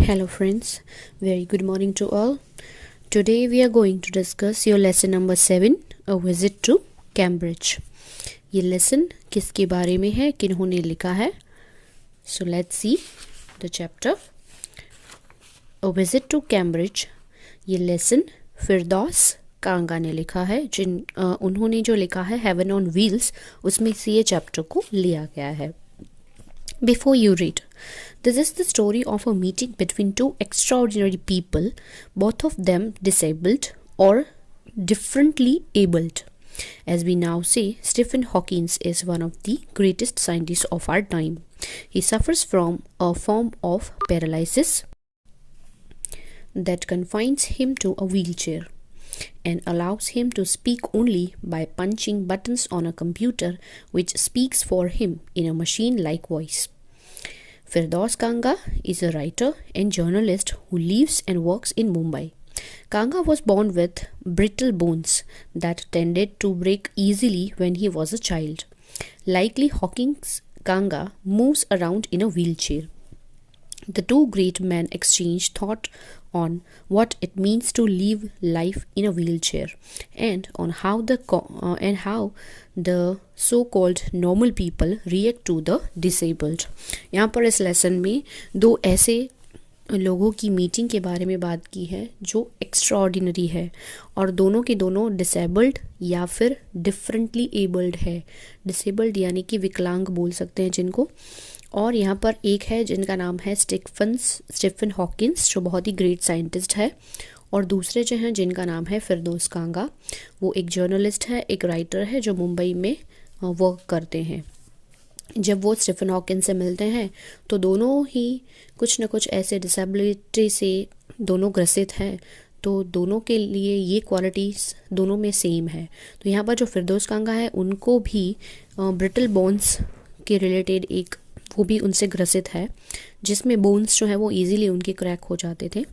Hello friends, very good morning to all. Today we are going to discuss your lesson number 7, A Visit to Cambridge. ये lesson किसके बारे में है, किन्होंने लिखा है? So let's see the chapter. A Visit to Cambridge. ये lesson फिरदौस कांगा ने लिखा है, उन्होंने जो लिखा है हेवन ऑन व्हील्स, उसमें से ये चैप्टर को लिया गया है. Before you read, this is the story of a meeting between two extraordinary people, both of them disabled or differently abled. As we now say, Stephen Hawking is one of the greatest scientists of our time. He suffers from a form of paralysis that confines him to a wheelchair and allows him to speak only by punching buttons on a computer which speaks for him in a machine-like voice. Firdaus Kanga is a writer and journalist who lives and works in Mumbai. Kanga was born with brittle bones that tended to break easily when he was a child. Likely Hawkins, Kanga moves around in a wheelchair. The two great men exchange thought on what it means to live life in a wheelchair and on how the so-called normal people react to the disabled. यहाँ पर इस lesson में दो ऐसे लोगों की meeting के बारे में बात की है जो एक्स्ट्राऑर्डिनरी है और दोनों के दोनों डिसेबल्ड या फिर डिफरेंटली एबल्ड है. डिसेबल्ड यानी कि विकलांग बोल सकते हैं जिनको. और यहाँ पर एक है जिनका नाम है स्टीफन हॉकिंस, जो बहुत ही ग्रेट साइंटिस्ट है, और दूसरे जो हैं जिनका नाम है फिरदौस कांगा. वो एक जर्नलिस्ट है, एक राइटर है जो मुंबई में वर्क करते हैं. जब वो स्टीफन हॉकिंस से मिलते हैं तो दोनों ही कुछ न कुछ ऐसे डिसेबिलिटी से दोनों ग्रसित हैं, तो दोनों के लिए ये क्वालिटीज़ दोनों में सेम है. तो यहाँ पर जो फिरदौस कांगा है उनको भी ब्रिटल बोन्स के रिलेटेड एक वो भी उनसे ग्रसित है, जिसमें बोन्स जो है वो इजीली उनके क्रैक हो जाते थे.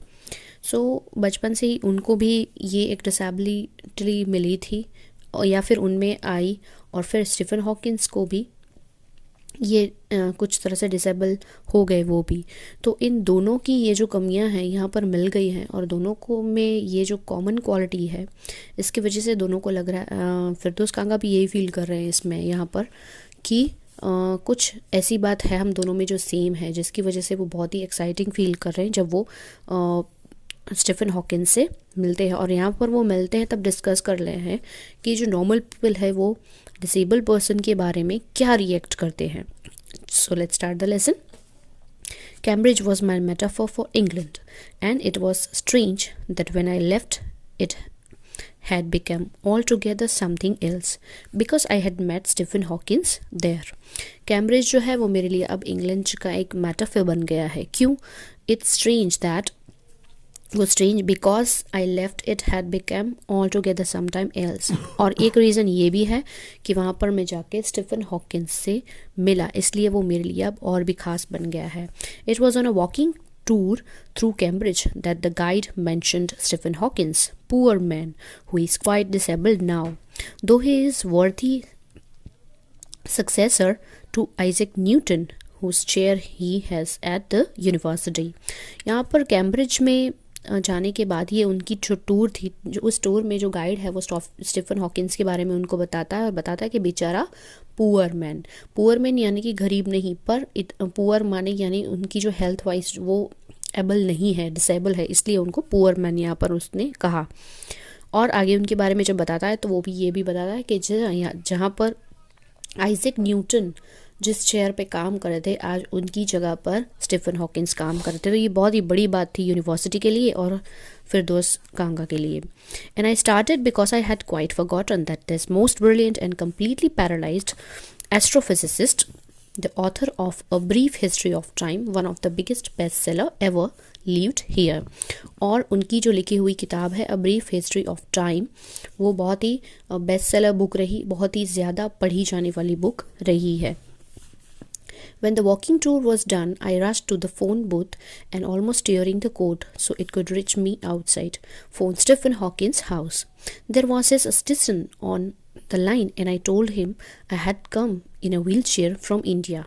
सो बचपन से ही उनको भी ये एक डिसेबिलिटी मिली थी या फिर उनमें आई, और फिर स्टीफन हॉकिंस को भी ये कुछ तरह से डिसेबल हो गए वो भी. तो इन दोनों की ये जो कमियां हैं यहाँ पर मिल गई हैं और दोनों को में ये जो कॉमन क्वालिटी है इसकी वजह से दोनों को लग रहा है, फिरदौस कांगा भी यही फील कर रहे हैं इसमें यहाँ पर कि कुछ ऐसी बात है हम दोनों में जो सेम है, जिसकी वजह से वो बहुत ही एक्साइटिंग फील कर रहे हैं जब वो स्टीफन हॉकिंस से मिलते हैं. और यहाँ पर वो मिलते हैं तब डिस्कस कर रहे हैं कि जो नॉर्मल पीपल है वो डिसेबल पर्सन के बारे में क्या रिएक्ट करते हैं. So let's start the lesson. Cambridge was my metaphor for England, and it was strange that when I left it had become altogether something else because I had met Stephen Hawkins there. Cambridge जो है वो मेरे लिए अब England का एक metaphor बन गया है. क्यों? It's strange that वो strange because I left it had become all together sometime else. और एक रीज़न ये भी है कि वहाँ पर मैं जाके स्टीफन हॉकिंस से मिला, इसलिए वो मेरे लिए अब और भी खास बन गया है. It was on a walking tour through Cambridge that the guide mentioned Stephen Hawkins, poor man who is quite disabled now, though he is worthy successor to Isaac Newton, whose chair he has at the university. यहाँ पर Cambridge में जाने के बाद ये उनकी जो tour थी, जो उस टूर में जो गाइड है वो स्टीफन हॉकिंस के बारे में उनको बताता है और बताता है कि बेचारा पुअर मैन यानी कि गरीब नहीं, पर पुअर माने यानी उनकी जो हेल्थ वाइज वो एबल नहीं है, डिसेबल है, इसलिए उनको पुअर मैन यहाँ पर उसने कहा. और आगे उनके बारे में जब बताता है तो वो भी ये भी बताता है कि जहाँ पर आइजैक न्यूटन जिस चेयर पे काम कर रहे थे आज उनकी जगह पर स्टीफन हॉकिंस काम करते थे. तो ये बहुत ही बड़ी बात थी यूनिवर्सिटी के लिए और फिरदौस कांगा के लिए. And I started because I had quite forgotten that this most brilliant and completely paralysed astrophysicist, the author of a brief history of time, one of the biggest best seller ever, lived here. और उनकी जो लिखी हुई किताब है a brief history of time, वो बहुत ही best seller book रही, बहुत ही ज़्यादा पढ़ी जाने वाली बुक रही है. When the walking tour was done, I rushed to the phone booth and almost tearing the code so it could reach me outside, phoned Stephen Hawkins' house. There was his assistant on the line and I told him I had come in a wheelchair from India.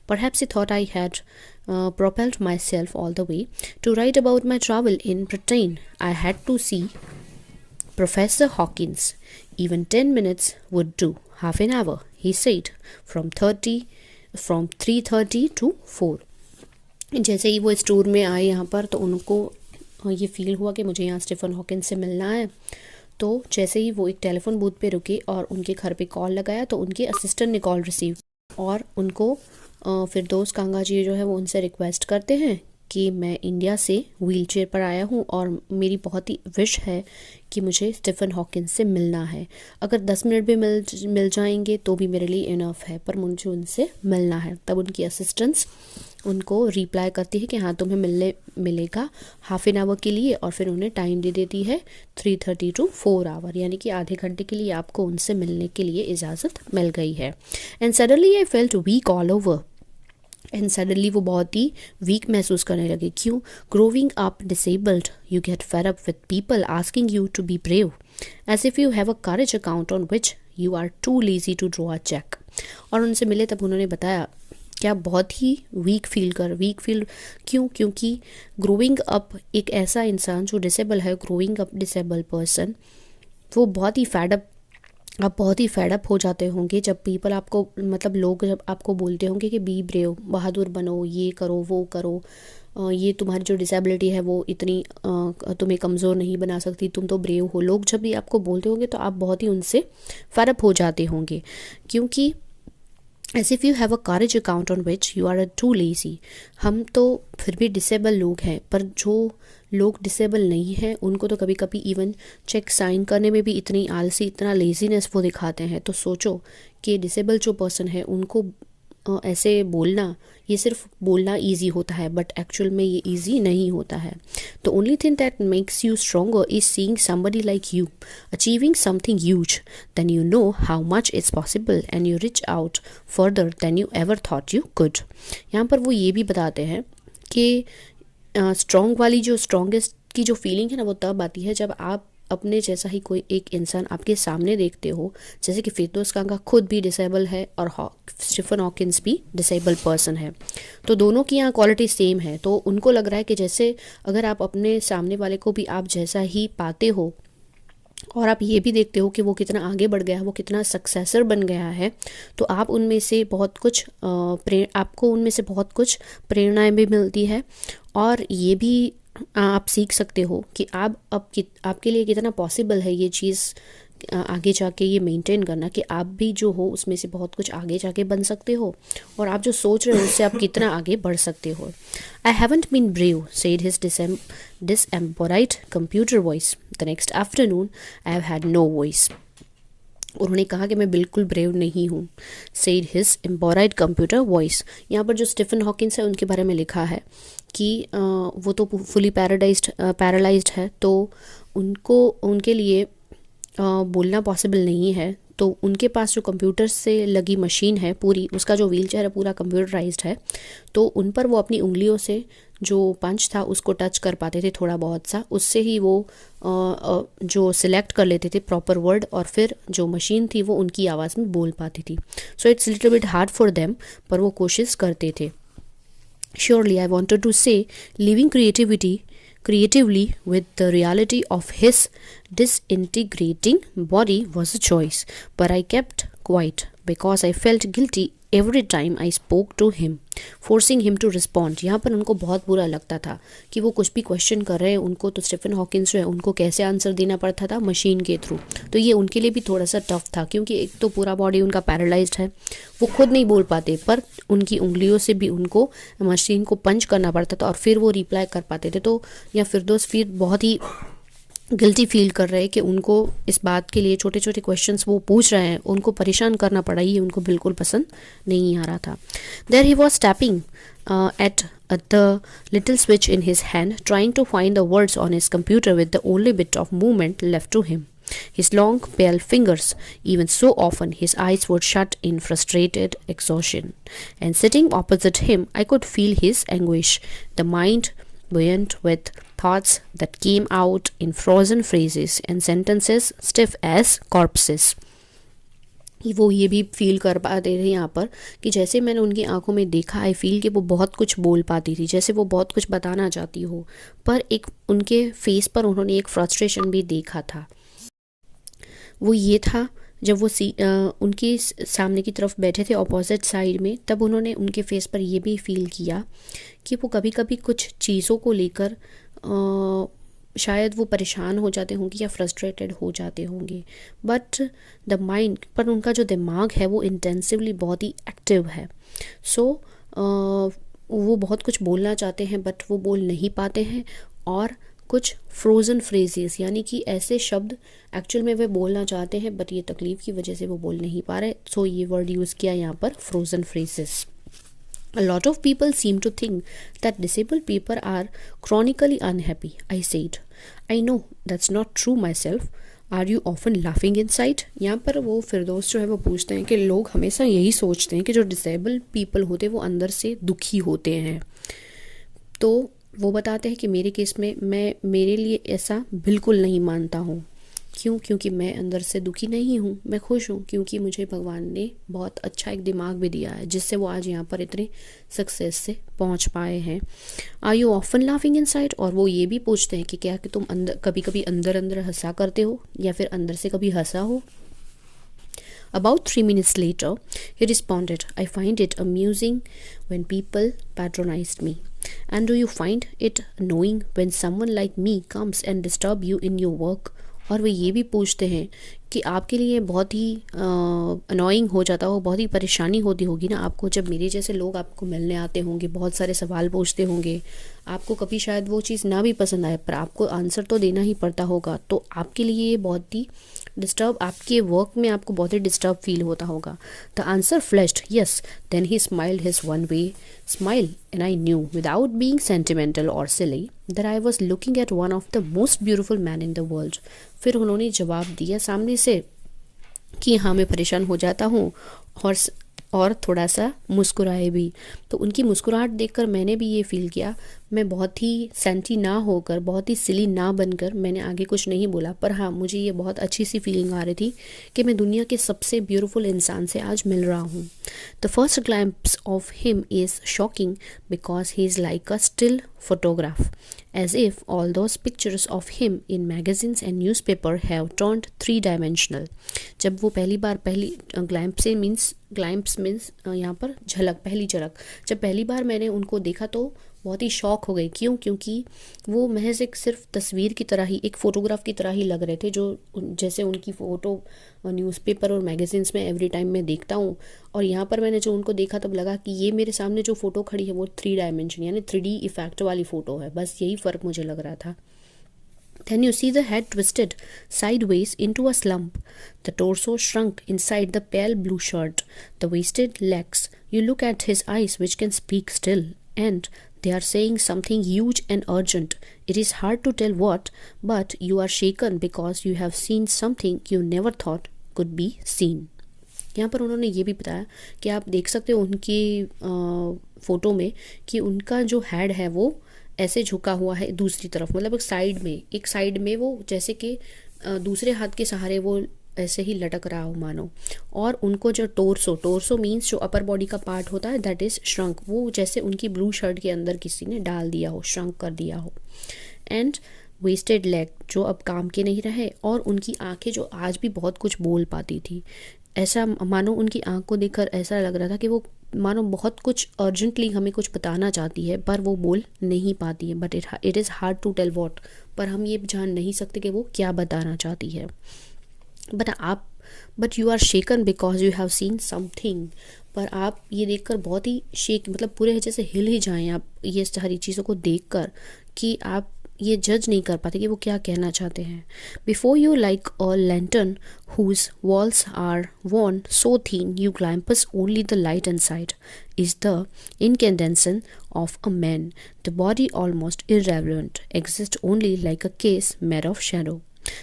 Perhaps he thought I had propelled myself all the way to write about my travel in Britain. I had to see Professor Hawkins. Even 10 minutes would do. Half an hour, he said, from 3:30 to 4. जैसे ही वो store में आए यहाँ पर, तो उनको ये feel हुआ कि मुझे यहाँ स्टीफन हॉकिंस से मिलना है। तो जैसे ही वो एक टेलीफोन बूथ पे रुके और उनके घर पे कॉल लगाया, तो उनके असिस्टेंट ने कॉल रिसीव और उनको फिर दोस्त कांगा जी जो है वो उनसे रिक्वेस्ट करते हैं कि मैं इंडिया से व्हीलचेयर पर आया हूँ और मेरी बहुत ही विश है कि मुझे स्टीफन हॉकिंस से मिलना है। अगर 10 मिनट भी मिल जाएंगे तो भी मेरे लिए इनफ है, पर मुझे उनसे मिलना है। तब उनकी असिस्टेंट्स उनको रिप्लाई करती है कि हाँ तुम्हें मिलेगा हाफ एन आवर के लिए, और फिर उन्हें टाइम दे देती है 3:30 to 4 आवर, यानी कि आधे घंटे के लिए आपको उनसे मिलने के लिए इजाज़त मिल गई है। And suddenly I felt weak all over. And suddenly वो बहुत ही वीक महसूस करने लगे। क्यों? Growing up disabled you get fed up with people asking you to be brave as if you have a courage account on which you are too lazy to draw a cheque. और उनसे मिले तब उन्होंने बताया कि आप बहुत ही वीक फील क्यों? क्योंकि ग्रोइंग अप एक ऐसा इंसान जो डिसेबल है, ग्रोइंग अप डिसेबल पर्सन, वो बहुत ही फैडअप, आप बहुत ही फैडअप हो जाते होंगे जब पीपल आपको, मतलब लोग जब आपको बोलते होंगे कि बी ब्रेव, बहादुर बनो, ये करो वो करो, ये तुम्हारी जो डिसेबिलिटी है वो इतनी तुम्हें कमज़ोर नहीं बना सकती, तुम तो ब्रेव हो। लोग जब भी आपको बोलते होंगे तो आप बहुत ही उनसे फैडअप हो जाते होंगे, क्योंकि as if you have a courage account on which you are too lazy. हम तो फिर भी डिसेबल लोग हैं, पर जो लोग डिसेबल नहीं हैं उनको तो कभी कभी इवन चेक साइन करने में भी इतनी आलसी, इतना लेजीनेस वो दिखाते हैं। तो सोचो कि डिसेबल जो पर्सन है उनको ऐसे बोलना, ये सिर्फ बोलना ईजी होता है, बट एक्चुअल में ये ईजी नहीं होता है। तो only thing that makes you stronger is seeing somebody like you achieving something huge, then you know how much is possible and you reach out further than you ever thought you could. यहाँ पर वो ये भी बताते हैं कि strong वाली जो स्ट्रॉन्गेस्ट की जो फीलिंग है ना, वो तब आती है जब आप अपने जैसा ही कोई एक इंसान आपके सामने देखते हो। जैसे कि फिरदौस कांगा खुद भी डिसेबल है और स्टीफन हॉकिंस भी डिसेबल पर्सन है, तो दोनों की यहाँ क्वालिटी सेम है। तो उनको लग रहा है कि जैसे अगर आप अपने सामने वाले को भी आप जैसा ही पाते हो और आप ये भी देखते हो कि वो कितना आगे बढ़ गया है, वो कितना सक्सेसर बन गया है, तो आप उनमें से बहुत कुछ आपको उनमें से बहुत कुछ प्रेरणाएं भी मिलती है, और ये भी आप सीख सकते हो कि आपके लिए कितना पॉसिबल है ये चीज़ आगे जाके ये मेंटेन करना, कि आप भी जो हो उसमें से बहुत कुछ आगे जाके बन सकते हो, और आप जो सोच रहे हो उससे आप कितना आगे बढ़ सकते हो। I haven't been brave, said his disembodied computer voice. The next afternoon I have had no voice. उन्होंने कहा कि मैं बिल्कुल ब्रेव नहीं हूँ, said his embodied computer voice. यहाँ पर जो स्टीफन हॉकिंस है उनके बारे में लिखा है कि वो तो फुली पैरालाइज्ड है, तो उनके लिए बोलना पॉसिबल नहीं है। तो उनके पास जो कंप्यूटर से लगी मशीन है पूरी, उसका जो व्हीलचेयर है पूरा कंप्यूटराइज्ड है, तो उन पर वो अपनी उंगलियों से जो पंच था उसको टच कर पाते थे थोड़ा बहुत सा, उससे ही वो जो सिलेक्ट कर लेते थे प्रॉपर वर्ड, और फिर जो मशीन थी वो उनकी आवाज़ में बोल पाती थी। So it's little bit hard for them, पर वो कोशिश करते थे। Surely I wanted to say living creatively with the reality of his disintegrating body was a choice, but I kept quiet because I felt guilty every time I spoke to him, forcing him to respond। यहाँ पर उनको बहुत बुरा लगता था कि वो कुछ भी क्वेश्चन कर रहे हैं उनको, तो स्टीफन हॉकिंस जो है उनको कैसे आंसर देना पड़ता था मशीन के थ्रू। तो ये उनके लिए भी थोड़ा सा टफ था, क्योंकि एक तो पूरा बॉडी उनका पैरालाइज्ड है, वो खुद नहीं बोल पाते, पर उनकी उंगलियों से भी उनको मशीन को पंच करना पड़ता था और फिर वो रिप्लाई कर पाते थे। तो या फिरदौस फिर बहुत ही गिल्टी फील कर रहे हैं कि उनको इस बात के लिए छोटे छोटे क्वेश्चंस वो पूछ रहे हैं, उनको परेशान करना पड़ा, ये उनको बिल्कुल पसंद नहीं आ रहा था। There he was tapping at the little switch in his hand, trying to find the words on his computer with the only bit of movement left to him. His long, pale fingers, even so often his eyes would shut in frustrated exhaustion. And sitting opposite him, I could feel his anguish, the mind buoyant with thoughts that came out in frozen phrases and sentences stiff as corpses. वो ये भी feel कर पाते थे यहाँ पर कि जैसे मैंने उनकी आंखों में देखा, आई फील कि वो बहुत कुछ बोल पाती थी, जैसे वो बहुत कुछ बताना चाहती हो, पर एक उनके फेस पर उन्होंने एक फ्रस्ट्रेशन भी देखा था। वो ये था जब वो उनके सामने की तरफ बैठे थे ऑपोजिट साइड में, तब उन्होंने उनके फेस पर ये भी फील किया कि वो कभी कभी कुछ चीज़ों को लेकर शायद वो परेशान हो जाते होंगे या फ्रस्ट्रेटेड हो जाते होंगे, बट द माइंड पर उनका जो दिमाग है वो इंटेंसिवली बहुत ही एक्टिव है। सो वो बहुत कुछ बोलना चाहते हैं बट वो बोल नहीं पाते हैं, और कुछ फ्रोज़न फ्रेजेस यानी कि ऐसे शब्द एक्चुअल में वे बोलना चाहते हैं बट ये तकलीफ़ की वजह से वो बोल नहीं पा रहे। सो ये वर्ड यूज़ किया यहाँ पर, frozen phrases. A lot of people seem to think that disabled people are chronically unhappy, I said. I know that's not true myself. Are you often laughing inside? यहाँ पर वो फिरदौस जो है वो पूछते हैं कि लोग हमेशा यही सोचते हैं कि जो डिसेबल्ड पीपल होते हैं वो अंदर से दुखी होते हैं। तो वो बताते हैं कि मेरे केस में मेरे लिए ऐसा बिल्कुल नहीं मानता हूँ। क्यों? क्योंकि मैं अंदर से दुखी नहीं हूँ, मैं खुश हूँ, क्योंकि मुझे भगवान ने बहुत अच्छा एक दिमाग भी दिया है जिससे वो आज यहाँ पर इतने सक्सेस से पहुँच पाए हैं। Are you often laughing inside? और वो ये भी पूछते हैं कि क्या कि तुम अंदर कभी कभी अंदर अंदर हंसा करते हो या फिर अंदर से कभी हंसा हो। About 3 minutes later, he responded, I find it amusing when people patronized me. And do you find it annoying when someone like me comes and disturb you in your work? और वे ये भी पूछते हैं कि आपके लिए बहुत ही अनोइंग हो जाता हो, बहुत ही परेशानी होती होगी ना आपको जब मेरे जैसे लोग आपको मिलने आते होंगे, बहुत सारे सवाल पूछते होंगे, आपको कभी शायद वो चीज़ ना भी पसंद आए पर आपको आंसर तो देना ही पड़ता होगा, तो आपके लिए ये बहुत ही डिस्टर्ब, आपके वर्क में आपको बहुत ही डिस्टर्ब फील होता होगा। The answer flashed yes, then he smiled his one way smile and I knew without being sentimental और silly that I was looking at one of the most beautiful man in the world. फिर उन्होंने जवाब दिया सामने से कि हाँ मैं परेशान हो जाता हूँ, और थोड़ा सा मुस्कुराए भी। तो उनकी मुस्कुराहट देखकर मैंने भी ये फील किया, मैं बहुत ही सेंटी ना होकर, बहुत ही सिली ना बनकर मैंने आगे कुछ नहीं बोला, पर हाँ मुझे ये बहुत अच्छी सी फीलिंग आ रही थी कि मैं दुनिया के सबसे ब्यूटीफुल इंसान से आज मिल रहा हूँ। The first glimpse of him is shocking because he is like a still photograph, as if all those pictures of him in magazines and newspaper have turned three-dimensional. जब वो पहली ग्लैम्प्स मीन्स यहाँ पर झलक, पहली झलक, जब पहली बार मैंने उनको देखा तो बहुत ही शॉक हो गई। क्यों? क्योंकि वो महज एक सिर्फ तस्वीर की तरह ही, एक फ़ोटोग्राफ की तरह ही लग रहे थे, जो जैसे उनकी फ़ोटो न्यूज़पेपर और मैगज़ीन्स में एवरी टाइम मैं देखता हूँ। और यहाँ पर मैंने जो उनको देखा तब लगा कि ये मेरे सामने जो फ़ोटो खड़ी है वो 3 डायमेंशन यानी 3D इफ़ेक्ट वाली फ़ोटो है, बस यही फ़र्क मुझे लग रहा था। Then you see the head twisted sideways into a slump. The torso shrunk inside the pale blue shirt. The wasted legs. You look at his eyes, which can speak still, and they are saying something huge and urgent. It is hard to tell what, but you are shaken because you have seen something you never thought could be seen. यहाँ पर उन्होंने ये भी बताया कि आप देख सकते हो उनकी फ़ोटो में कि उनका जो हेड है वो ऐसे झुका हुआ है दूसरी तरफ, मतलब एक साइड में वो जैसे कि दूसरे हाथ के सहारे वो ऐसे ही लटक रहा हो मानो। और उनको जो टोर्सो मीन्स जो अपर बॉडी का पार्ट होता है दैट इज़ श्रंक, वो जैसे उनकी ब्लू शर्ट के अंदर किसी ने डाल दिया हो, श्रंक कर दिया हो। एंड वेस्टेड लेग जो अब काम के नहीं रहे, और उनकी आंखें जो आज भी बहुत कुछ बोल पाती थी, ऐसा मानो उनकी आंख को देखकर ऐसा लग रहा था कि वो मानो बहुत कुछ अर्जेंटली हमें कुछ बताना चाहती है पर वो बोल नहीं पाती है, but it is hard to tell what, पर हम ये जान नहीं सकते कि वो क्या बताना चाहती है। But you are shaken because you have seen something, पर आप ये देखकर बहुत ही मतलब पूरे जैसे हिल ही जाएं आप ये सारी चीज़ों को देखकर कि आप ये जज नहीं कर पाते कि वो क्या कहना चाहते हैं। Before you like a lantern whose walls are worn so thin you glimpse only the light inside is the incandescence of a man. The body almost irrelevant, exists only like a case made of shadow.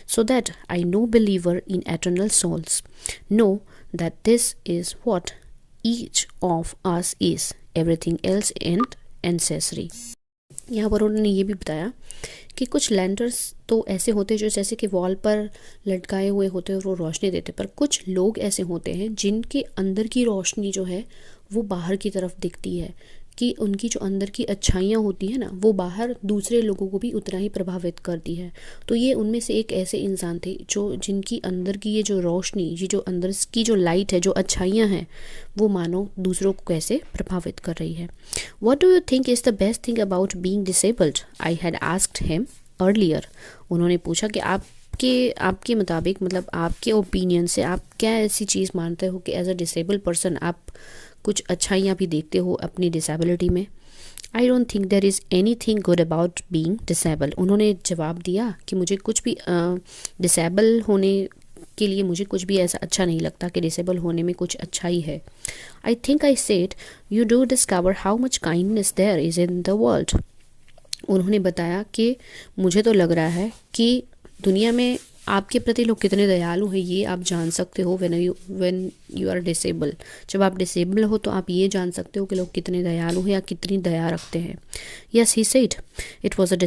So that I no believer in eternal souls know that this is what each of us is, everything else and ancestry. यहाँ पर उन्होंने ये भी बताया कि कुछ lanterns तो ऐसे होते हैं जो जैसे कि वॉल पर लटकाए हुए होते हैं और वो रोशनी देते हैं, पर कुछ लोग ऐसे होते हैं जिनके अंदर की रोशनी जो है वो बाहर की तरफ दिखती है, कि उनकी जो अंदर की अच्छाइयाँ होती है ना वो बाहर दूसरे लोगों को भी उतना ही प्रभावित करती है। तो ये उनमें से एक ऐसे इंसान थे जो जिनकी अंदर की ये जो रोशनी, ये जो अंदर की जो लाइट है, जो अच्छाइयाँ हैं, वो मानो दूसरों को कैसे प्रभावित कर रही है। What do you think is the best thing about being disabled, I had asked him earlier. उन्होंने पूछा कि आपके मुताबिक, मतलब आपके ओपिनियन से आप क्या ऐसी चीज़ मानते हो कि एज अ डिसेबल्ड पर्सन आप कुछ अच्छाइयाँ भी देखते हो अपनी डिसेबिलिटी में। I don't think there is any thing good about being disable. उन्होंने जवाब दिया कि मुझे कुछ भी डिसेबल होने के लिए मुझे कुछ भी ऐसा अच्छा नहीं लगता कि डिसेबल होने में कुछ अच्छाई है। I think I said you do discover how much kindness there is in the world. उन्होंने बताया कि मुझे तो लग रहा है कि दुनिया में आपके प्रति लोग कितने दयालु हैं ये आप जान सकते हो व्हेन यू आर डिसेबल। जब आप डिसेबल हो तो आप ये जान सकते हो कि लोग कितने दयालु हैं या कितनी दया रखते हैं। Yes, he said it was a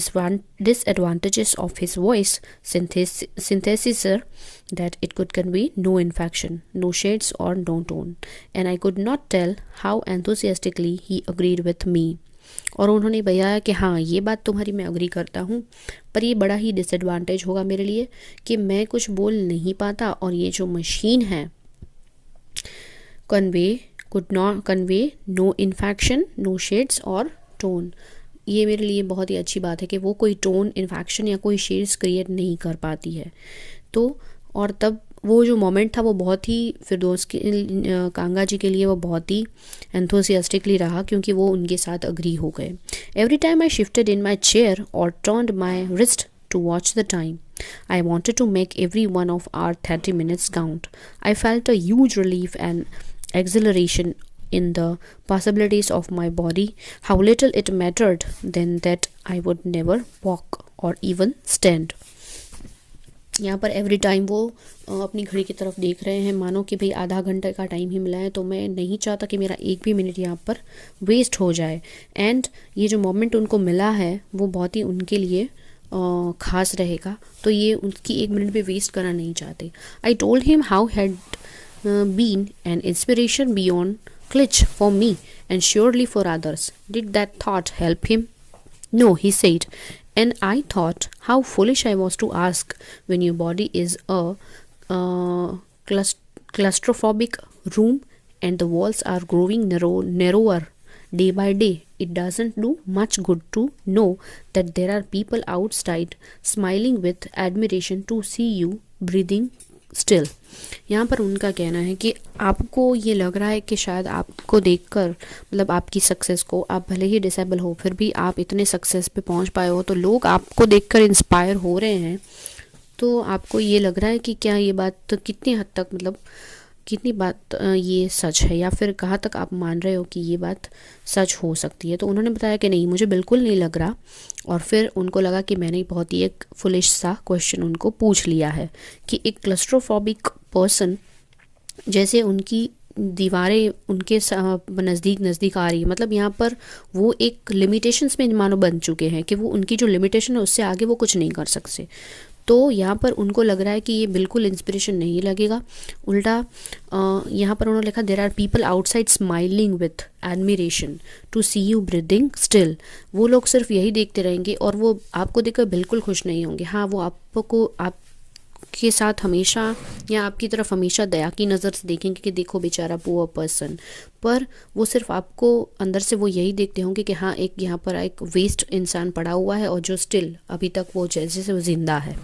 disadvantages of his voice synthesizer that it could convey no inflection, no shades or no tone, and I could not tell how enthusiastically he agreed with me. और उन्होंने बताया कि हाँ, ये बात तुम्हारी मैं agree करता हूँ, पर ये बड़ा ही डिसएडवांटेज होगा मेरे लिए कि मैं कुछ बोल नहीं पाता, और ये जो मशीन है could not convey no inflection, no shades और टोन। ये मेरे लिए बहुत ही अच्छी बात है कि वो कोई टोन, इन्फेक्शन या कोई शेड्स क्रिएट नहीं कर पाती है। तो और तब वो जो मोमेंट था वो बहुत ही फिरदौस के कांगा जी के लिए वो बहुत ही एंथुसियास्टिकली रहा, क्योंकि वो उनके साथ अग्री हो गए। Every time I shifted in my chair और turned my wrist to watch the time, I wanted to make every one of our 30 minutes count. I felt a huge relief and exhilaration in the possibilities of my body, how little it mattered then that I would never walk or even stand. यहाँ पर every time वो अपनी घड़ी की तरफ देख रहे हैं, मानो कि भाई आधा घंटे का टाइम ही मिला है, तो मैं नहीं चाहता कि मेरा एक भी मिनट यहाँ पर वेस्ट हो जाए। एंड ये जो मोमेंट उनको मिला है वो बहुत ही उनके लिए ख़ास रहेगा, तो ये उनकी एक मिनट भी वेस्ट करना नहीं चाहते। I told him how had been an inspiration beyond cliche for me and surely for others. Did that thought help him? No, he said, and I thought how foolish I was to ask when your body is a claustrophobic room and the walls are growing narrower day by day. It doesn't do much good to know that there are people outside smiling with admiration to see you breathing still. यहाँ पर उनका कहना है कि आपको ये लग रहा है कि शायद आपको देखकर, मतलब आपकी सक्सेस को, आप भले ही डिसेबल हो फिर भी आप इतने सक्सेस पे पहुंच पाए हो, तो लोग आपको देखकर इंस्पायर हो रहे हैं, तो आपको ये लग रहा है कि क्या ये बात कितनी हद तक, मतलब कितनी बात ये सच है, या फिर कहाँ तक आप मान रहे हो कि ये बात सच हो सकती है। तो उन्होंने बताया कि नहीं, मुझे बिल्कुल नहीं लग रहा। और फिर उनको लगा कि मैंने बहुत ही एक फुलिश सा क्वेश्चन उनको पूछ लिया है कि एक क्लस्ट्रोफोबिक पर्सन, जैसे उनकी दीवारें उनके नज़दीक आ रही है, मतलब यहाँ पर वो एक लिमिटेशंस में मानो बन चुके हैं कि वो उनकी जो लिमिटेशन है उससे आगे वो कुछ नहीं कर सकते। तो यहाँ पर उनको लग रहा है कि ये बिल्कुल इंस्पिरेशन नहीं लगेगा, उल्टा यहाँ पर उन्होंने लिखा there are people outside smiling with admiration to see you breathing still. वो लोग सिर्फ यही देखते रहेंगे और वो आपको देखकर बिल्कुल खुश नहीं होंगे। हाँ, वो आपको आपके साथ हमेशा या आपकी तरफ हमेशा दया की नज़र से देखेंगे कि देखो बेचारा पुअर पर्सन, पर वो सिर्फ आपको अंदर से वो यही देखते होंगे कि हाँ, एक यहाँ पर एक वेस्ट इंसान पड़ा हुआ है और जो स्टिल अभी तक वो जैसे से वो जिंदा है।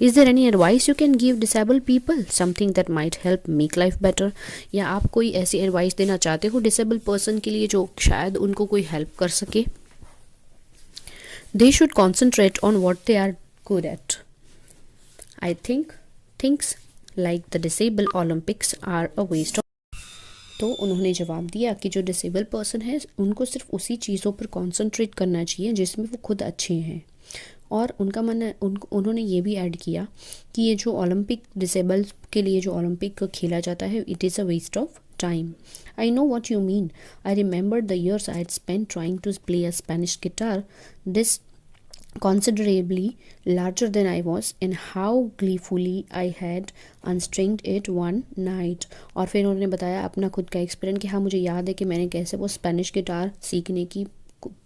Is there any advice you can give disabled people, something that might help make life better? या आप कोई ऐसी एडवाइस देना चाहते हो डिसेबल्ड पर्सन के लिए जो शायद उनको कोई हेल्प कर सके? They should concentrate on what they are good at. I think things like the disabled Olympics are a waste of। तो उन्होंने जवाब दिया कि जो डिसेबल पर्सन है उनको सिर्फ उसी चीज़ों पर कंसंट्रेट करना चाहिए जिसमें वो खुद अच्छे हैं। और उनका मानना, उन्होंने ये भी ऐड किया कि ये जो ओलंपिक डिसेबल के लिए जो ओलंपिक खेला जाता है, it is a waste of time. I know what you mean. I remembered the years I had spent trying to play a Spanish guitar, this considerably larger than I was, and how gleefully I had unstringed it one night. और फिर उन्होंने बताया अपना खुद का experience कि हाँ मुझे याद है कि मैंने कैसे वो स्पेनिश गिटार सीखने की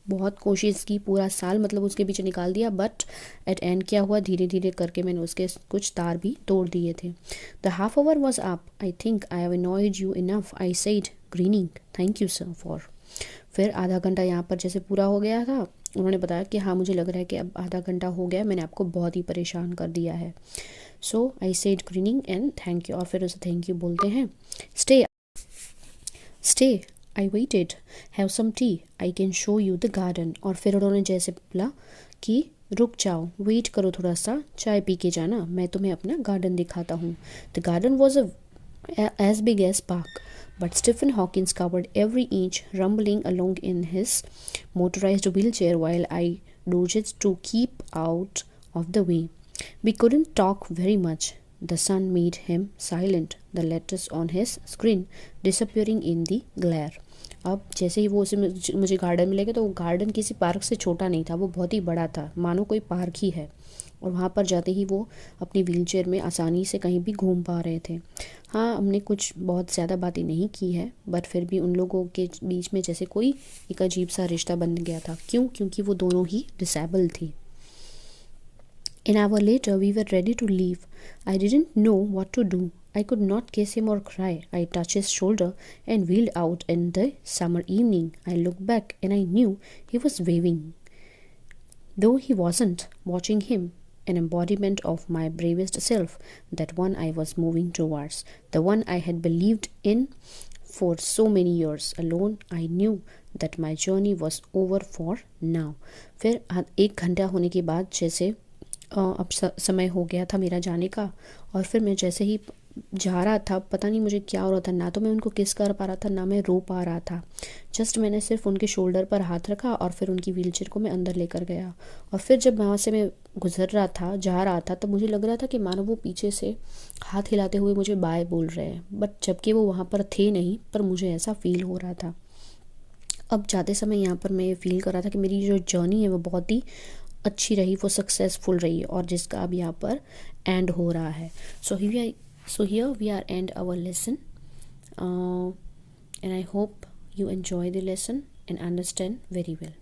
बहुत कोशिश की, पूरा साल मतलब उसके पीछे निकाल दिया, बट एट एंड क्या हुआ, धीरे धीरे करके मैंने उसके कुछ तार भी तोड़ दिए थे. The half hour was up. I think I have annoyed you enough, I said grinning. Thank you sir for. फिर आधा घंटा यहाँ पर जैसे पूरा हो गया था, उन्होंने बताया कि हाँ मुझे लग रहा है कि अब आधा घंटा हो गया, मैंने आपको बहुत ही परेशान कर दिया है. So I said grinning and thank you, और फिर उसे थैंक यू बोलते हैं. Stay stay I waited, have some tea, I can show you the garden. और फिर उन्होंने जैसे बोला कि रुक जाओ, वेट करो थोड़ा सा, चाय पी के जाना, मैं तुम्हें अपना गार्डन दिखाता हूँ. The garden was as big as park, but Stephen Hawkins covered every inch, rumbling along in his motorized wheelchair while I dodged to keep out of the way. We couldn't talk very much. The sun made him silent, the letters on his screen disappearing in the glare. अब जैसे ही वो उसे मुझे garden में ले गए, तो वो गार्डन किसी पार्क से छोटा नहीं था, वो बहुत ही बड़ा था, मानो कोई पार्क ही है. और वहाँ पर जाते ही वो अपनी व्हीलचेयर में आसानी से कहीं भी घूम पा रहे थे. हाँ, हमने कुछ बहुत ज़्यादा बातें नहीं की है, बट फिर भी उन लोगों के बीच में जैसे कोई एक अजीब सा रिश्ता बन गया था. क्यों? क्योंकि वो दोनों ही डिसेबल थी. An hour later, we were ready to leave. I didn't know what to do. I could not kiss him or cry. I touched his shoulder and wheeled out in the summer evening. I looked back and I knew he was waving. Though he wasn't, watching him, an embodiment of my bravest self, that one I was moving towards, the one I had believed in for so many years. Alone, I knew that my journey was over for now. फिर 1 घंटा होने के बाद जैसे अब समय हो गया था मेरा जाने का, और फिर मैं जैसे ही जा रहा था, पता नहीं मुझे क्या हो रहा था, ना तो मैं उनको किस कर पा रहा था, ना मैं रो पा रहा था. जस्ट मैंने सिर्फ उनके शोल्डर पर हाथ रखा और फिर उनकी व्हीलचेयर को मैं अंदर लेकर गया. और फिर जब वहाँ से मैं गुजर रहा था, जा रहा था, तो मुझे लग रहा था कि मानो वो पीछे से हाथ हिलाते हुए मुझे बाय बोल रहे हैं, बट जबकि वो वहाँ पर थे नहीं, पर मुझे ऐसा फील हो रहा था. अब जाते समय यहाँ पर मैं ये फील कर रहा था कि मेरी जो जर्नी है वो बहुत ही अच्छी रही, वो सक्सेसफुल रही, और जिसका अब यहाँ पर एंड हो रहा है. सो here we are end our lesson, and I hope you enjoy the lesson and understand very well.